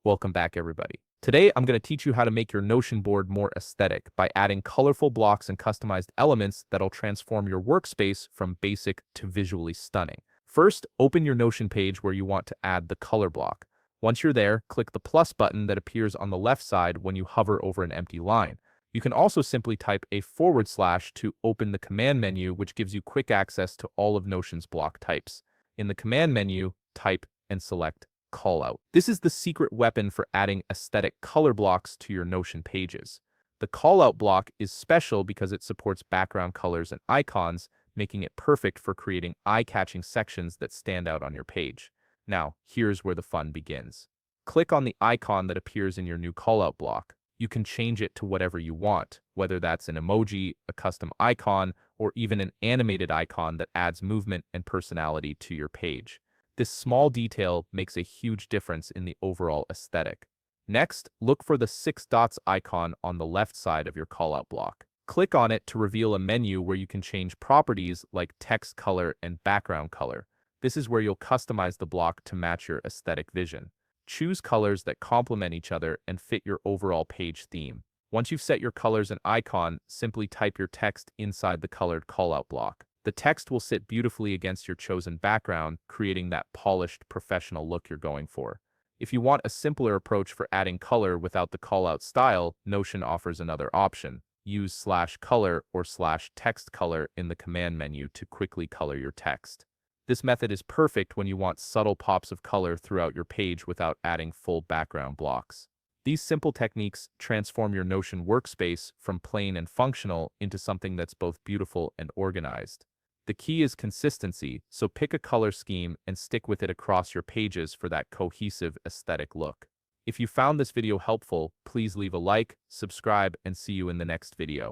Welcome back, everybody. Today, I'm going to teach you how to make your Notion board more aesthetic by adding colorful blocks and customized elements that'll transform your workspace from basic to visually stunning. First, open your Notion page where you want to add the color block. Once you're there, click the plus button that appears on the left side when you hover over an empty line. You can also simply type a / to open the command menu, which gives you quick access to all of Notion's block types. In the command menu, type and select callout. This is the secret weapon for adding aesthetic color blocks to your Notion pages. The callout block is special because it supports background colors and icons, making it perfect for creating eye-catching sections that stand out on your page. Now, here's where the fun begins. Click on the icon that appears in your new callout block. You can change it to whatever you want, whether that's an emoji, a custom icon, or even an animated icon that adds movement and personality to your page. This small detail makes a huge difference in the overall aesthetic. Next, look for the 6 dots icon on the left side of your callout block. Click on it to reveal a menu where you can change properties like text color and background color. This is where you'll customize the block to match your aesthetic vision. Choose colors that complement each other and fit your overall page theme. Once you've set your colors and icon, simply type your text inside the colored callout block. The text will sit beautifully against your chosen background, creating that polished, professional look you're going for. If you want a simpler approach for adding color without the callout style, Notion offers another option. Use /color or /text color in the command menu to quickly color your text. This method is perfect when you want subtle pops of color throughout your page without adding full background blocks. These simple techniques transform your Notion workspace from plain and functional into something that's both beautiful and organized. The key is consistency, so pick a color scheme and stick with it across your pages for that cohesive aesthetic look. If you found this video helpful, please leave a like, subscribe, and see you in the next video.